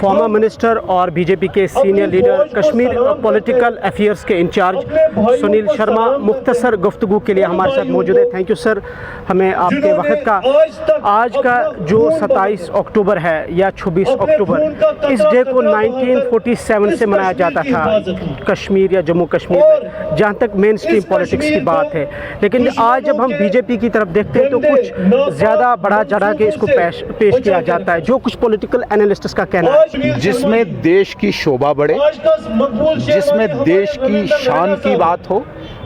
Former minister और BJP के senior leader, Kashmir political affairs के इंचार्ज सुनील शर्मा मुख्तसर गुफ्तगू के लिए हमारे साथ मौजूद है। थैंक यू सर, हमें आपके वक्त का। आज का जो 27 अक्टूबर है या 26 अक्टूबर, इस डे को 1947 से मनाया जाता था कश्मीर या जम्मू कश्मीर में, जहाँ तक मेन स्ट्रीम पॉलिटिक्स की बात है। लेकिन आज जब हम बीजेपी की तरफ देखते हैं तो कुछ ज़्यादा बढ़ा चढ़ा के इसको पेश किया जाता है, जो कुछ पॉलिटिकल एनालिस्ट्स का कहना है, जिसमें देश की शोभा बढ़े, जिसमें देश की शान की बात हो,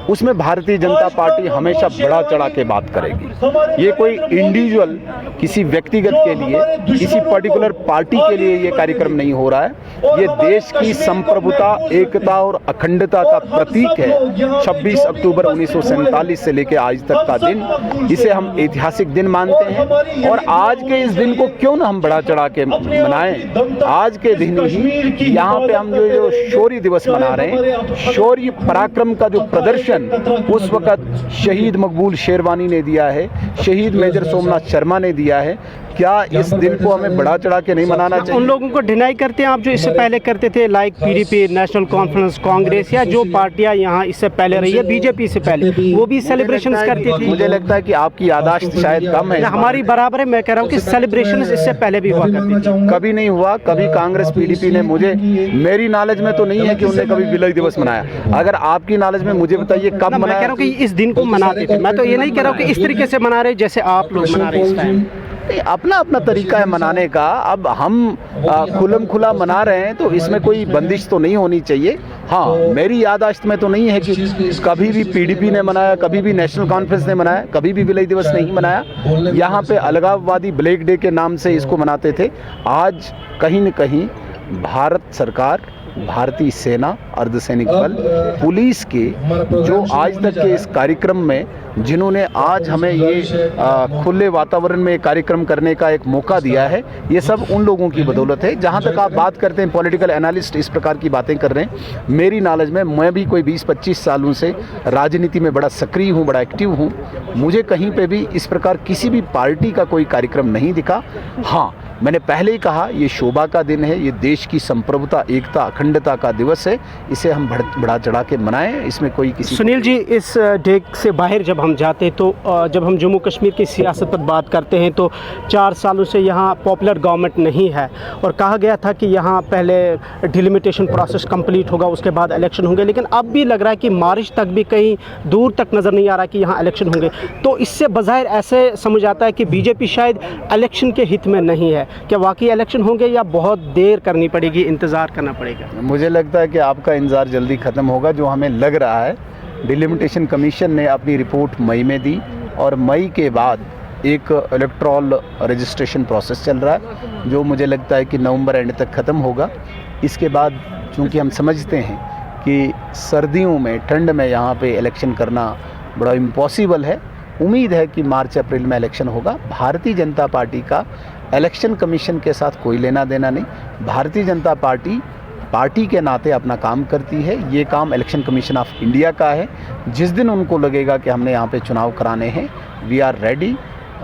उसमें भारतीय जनता पार्टी हमेशा बढ़ा चढ़ा के बात करेगी। ये कोई इंडिविजुअल किसी व्यक्तिगत के लिए, किसी पर्टिकुलर पार्टी के लिए ये कार्यक्रम नहीं हो रहा है। ये देश की संप्रभुता, एकता और अखंडता का प्रतीक है। 26 अक्टूबर 1947 से लेकर आज तक का दिन, इसे हम ऐतिहासिक दिन मानते हैं। और आज के इस दिन को क्यों ना हम बढ़ा चढ़ा के मनाएं। आज के दिन ही यहाँ पे हम जो शौर्य दिवस मना रहे हैं, शौर्य पराक्रम का जो प्रदर्शन उस वक्त शहीद मकबूल शेरवानी ने दिया है, शहीद मेजर सोमनाथ शर्मा ने दिया है। क्या इस दिन को हमें बढ़ा चढ़ा के नहीं मनाना चाहिए? उन लोगों को डिनाई करते हैं आप जो इससे पहले करते थे, like PDP, national conference, Congress या जो पार्टियां यहाँ इससे पहले रही है, बीजेपी से पहले, वो भी सेलिब्रेशन करती थी। मुझे लगता है कि आपकी यादाश्त शायद कम है। हमारी बराबर है। मैं कह रहा हूँ कि सेलिब्रेशन इससे पहले भी हुआ करती थी। कभी नहीं हुआ। कभी कांग्रेस पीडीपी ने, मेरी नॉलेज में तो नहीं है कि उन्होंने कभी विलय दिवस मनाया। अगर आपकी नॉलेज में, मुझे बताइए कब मनाया। मैं कह रहा हूँ कि इस दिन को मनाते थे। मैं तो ये नहीं कह रहा हूँ कि इस तरीके से मना रहे जैसे आप लोग मना रहे हैं। अपना अपना तरीका है मनाने का। अब हम खुलम खुला मना रहे हैं तो इसमें कोई बंदिश तो नहीं होनी चाहिए। हाँ, मेरी याददाश्त में तो नहीं है कि कभी भी पीडीपी ने मनाया, कभी भी नेशनल कॉन्फ्रेंस ने मनाया, कभी भी विलय दिवस नहीं मनाया। यहाँ पे अलगाववादी ब्लैक डे के नाम से इसको मनाते थे। आज कहीं न कहीं भारत सरकार, भारतीय सेना, अर्धसैनिक बल, पुलिस के जो आज तक के इस कार्यक्रम में, जिन्होंने आज हमें ये खुले वातावरण में कार्यक्रम करने का एक मौका दिया है, ये सब उन लोगों की बदौलत है। जहाँ तक आप बात करते हैं पॉलिटिकल एनालिस्ट इस प्रकार की बातें कर रहे हैं, मेरी नॉलेज में, मैं भी कोई 20-25 सालों से राजनीति में बड़ा सक्रिय हूँ, बड़ा एक्टिव हूँ। मुझे कहीं पर भी इस प्रकार किसी भी पार्टी का कोई कार्यक्रम नहीं दिखा। हाँ, मैंने पहले ही कहा, ये शोभा का दिन है, ये देश की संप्रभुता, एकता, अखंडता का दिवस है। इसे हम बढ़ा चढ़ा के मनाएं। इसमें कोई किसी। सुनील जी, इस डे से बाहर जब हम जाते हैं तो जब हम जम्मू कश्मीर की सियासत पर बात करते हैं तो 4 सालों से यहाँ पॉपुलर गवर्नमेंट नहीं है और कहा गया था कि यहाँ पहले डिलिमिटेशन प्रोसेस कंप्लीट होगा, उसके बाद इलेक्शन होंगे। लेकिन अब भी लग रहा है कि मार्च तक भी कहीं दूर तक नज़र नहीं आ रहा कि यहाँ इलेक्शन होंगे। तो इससे बज़ाहिर ऐसे समझ आता है कि बीजेपी शायद इलेक्शन के हित में नहीं है। क्या वाकई इलेक्शन होंगे या बहुत देर करनी पड़ेगी, इंतज़ार करना पड़ेगा? मुझे लगता है कि आपका इंतज़ार जल्दी ख़त्म होगा। जो हमें लग रहा है, डिलिमिटेशन कमीशन ने अपनी रिपोर्ट मई में दी और मई के बाद एक इलेक्टोरल रजिस्ट्रेशन प्रोसेस चल रहा है, जो मुझे लगता है कि नवंबर एंड तक ख़त्म होगा। इसके बाद चूँकि हम समझते हैं कि सर्दियों में, ठंड में यहाँ पे इलेक्शन करना बड़ा इम्पॉसिबल है, उम्मीद है कि मार्च अप्रैल में इलेक्शन होगा। भारतीय जनता पार्टी का इलेक्शन कमीशन के साथ कोई लेना देना नहीं। भारतीय जनता पार्टी पार्टी के नाते अपना काम करती है। ये काम इलेक्शन कमीशन ऑफ इंडिया का है। जिस दिन उनको लगेगा कि हमने यहाँ पे चुनाव कराने हैं, we are ready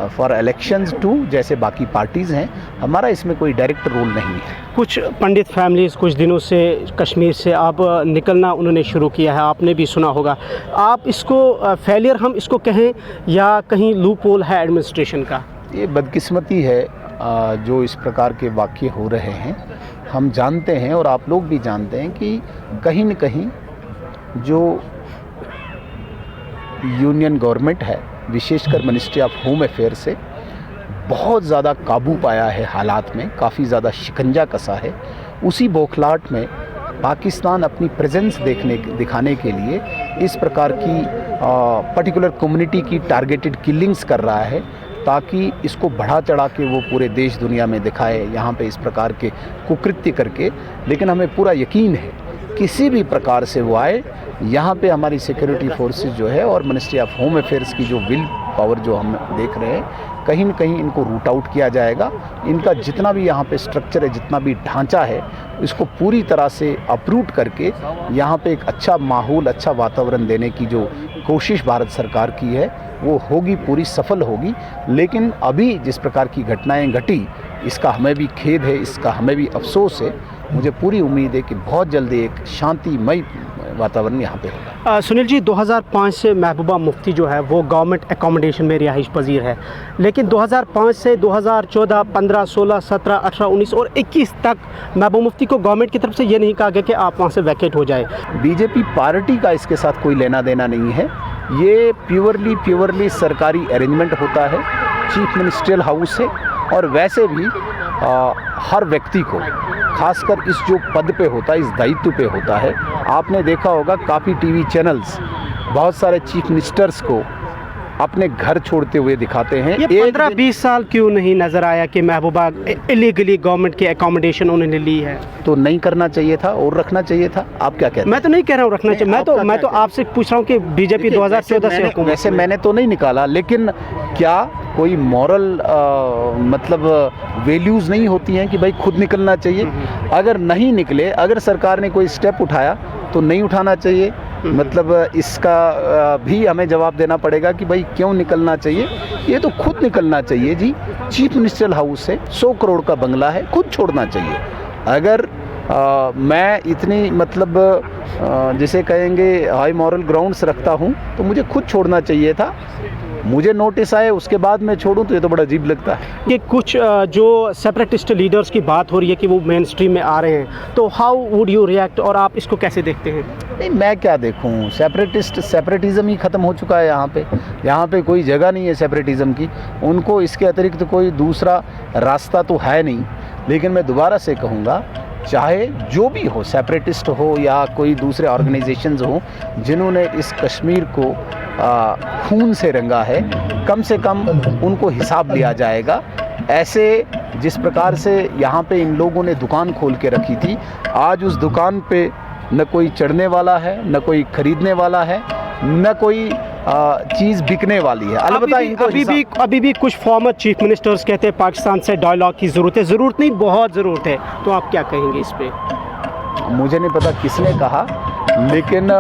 for elections too, जैसे बाकी पार्टीज़ हैं। हमारा इसमें कोई डायरेक्ट रोल नहीं है। कुछ पंडित फैमिलीज़ कुछ दिनों से कश्मीर से अब निकलना उन्होंने शुरू किया है, आपने भी सुना होगा। आप इसको फेलियर हम इसको कहें या कहीं लूप होल है एडमिनिस्ट्रेशन का? ये बदकिस्मती है जो इस प्रकार के वाक़ये हो रहे हैं। हम जानते हैं और आप लोग भी जानते हैं कि कहीं न कहीं जो यूनियन गवर्नमेंट है, विशेषकर मिनिस्ट्री ऑफ होम अफेयर से बहुत ज़्यादा काबू पाया है हालात में, काफ़ी ज़्यादा शिकंजा कसा है। उसी बौखलाहट में पाकिस्तान अपनी प्रेजेंस दिखाने के लिए इस प्रकार की पर्टिकुलर कम्युनिटी की टारगेटेड किलिंग्स कर रहा है, ताकि इसको बढ़ा चढ़ा के वो पूरे देश दुनिया में दिखाए यहाँ पे इस प्रकार के कुकृत्य करके। लेकिन हमें पूरा यकीन है किसी भी प्रकार से वो आए, यहाँ पे हमारी सिक्योरिटी फोर्सेस जो है और मिनिस्ट्री ऑफ होम अफेयर्स की जो विल पावर जो हम देख रहे हैं, कहीं न कहीं इनको रूट आउट किया जाएगा। इनका जितना भी यहाँ पे स्ट्रक्चर है, जितना भी ढांचा है, इसको पूरी तरह से अपरूट करके यहाँ पे एक अच्छा माहौल, अच्छा वातावरण देने की जो कोशिश भारत सरकार की है वो होगी, पूरी सफल होगी। लेकिन अभी जिस प्रकार की घटनाएं घटी इसका हमें भी खेद है, इसका हमें भी अफसोस है। मुझे पूरी उम्मीद है कि बहुत जल्दी एक शांतिमय वातावरण यहाँ पे होगा। सुनील जी, 2005 से महबूबा मुफ्ती जो है वो गवर्नमेंट एकोमोडेशन में रिहाइश पजीर है, लेकिन 2005 से 2014, 15, 16, 17, 18, 19 और 21 तक महबूबा मुफ्ती को गवर्नमेंट की तरफ से ये नहीं कहा गया कि आप वहाँ से वैकेट हो जाए। बीजेपी पार्टी का इसके साथ कोई लेना देना नहीं है। ये प्योरली सरकारी अरेंजमेंट होता है, चीफ मिनिस्ट्रियल हाउस है। और वैसे भी हर व्यक्ति को, खासकर इस जो पद पे होता है, इस दायित्व पे होता है, आपने देखा होगा काफ़ी टीवी चैनल्स बहुत सारे चीफ मिनिस्टर्स को अपने घर छोड़ते हुए दिखाते हैं। ये 15-20 साल क्यों नहीं नज़र आया कि महबूबा इलीगली गवर्नमेंट की एकोमोडेशन उन्होंने ली है? तो नहीं करना चाहिए था और रखना चाहिए था। आप क्या कहते हैं? मैं तो नहीं कह रहा हूँ रखना चाहिए, मैं तो आपसे पूछ रहा हूँ कि बीजेपी 2014 से हुकूमत, वैसे मैंने तो नहीं निकाला, लेकिन क्या कोई मॉरल मतलब वैल्यूज़ नहीं होती हैं कि भाई खुद निकलना चाहिए? अगर नहीं निकले, अगर सरकार ने कोई स्टेप उठाया तो नहीं उठाना चाहिए। मतलब इसका भी हमें जवाब देना पड़ेगा कि भाई क्यों निकलना चाहिए। ये तो खुद निकलना चाहिए जी। चीफ मिनिस्टर हाउस है, 100 करोड़ का बंगला है, खुद छोड़ना चाहिए। अगर मैं इतनी मतलब जिसे कहेंगे हाई मॉरल ग्राउंड्स रखता हूँ तो मुझे खुद छोड़ना चाहिए था। मुझे नोटिस आए उसके बाद मैं छोड़ूं तो ये तो बड़ा अजीब लगता है। कि कुछ जो सेपरेटिस्ट लीडर्स की बात हो रही है कि वो मेन स्ट्रीम में आ रहे हैं, तो हाउ वुड यू रिएक्ट, और आप इसको कैसे देखते हैं? नहीं, मैं क्या देखूं, सेपरेटिज़म ही ख़त्म हो चुका है यहाँ पे कोई जगह नहीं है सेपरेटिज़म की। उनको इसके अतिरिक्त तो कोई दूसरा रास्ता तो है नहीं। लेकिन मैं दोबारा से कहूँगा, चाहे जो भी हो, सेपरेटिस्ट हो या कोई दूसरे ऑर्गेनाइजेशंस हो जिन्होंने इस कश्मीर को खून से रंगा है, कम से कम उनको हिसाब लिया जाएगा। ऐसे जिस प्रकार से यहाँ पे इन लोगों ने दुकान खोल के रखी थी, आज उस दुकान पे न कोई चढ़ने वाला है, न कोई खरीदने वाला है, न कोई चीज़ बिकने वाली है। अलबत्ता इनको अभी भी कुछ फॉर्मर चीफ मिनिस्टर्स कहते हैं पाकिस्तान से डायलॉग की ज़रूरत है। ज़रूरत नहीं, बहुत ज़रूरत है। तो आप क्या कहेंगे इस पे? मुझे नहीं पता किसने कहा, लेकिन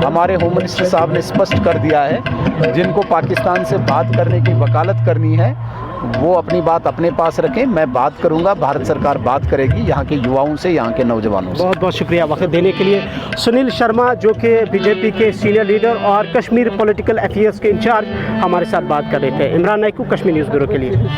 हमारे होम मिनिस्टर साहब ने स्पष्ट कर दिया है, जिनको पाकिस्तान से बात करने की वकालत करनी है वो अपनी बात अपने पास रखें। मैं बात करूंगा, भारत सरकार बात करेगी यहाँ के युवाओं से, यहाँ के नौजवानों से। बहुत बहुत शुक्रिया वक्त देने के लिए। सुनील शर्मा जो कि बीजेपी के सीनियर लीडर और कश्मीर पॉलिटिकल अफेयर्स के इंचार्ज हमारे साथ बात कर रहे थे। इमरान नाइकू, कश्मीर न्यूज़ ब्यूरो के लिए।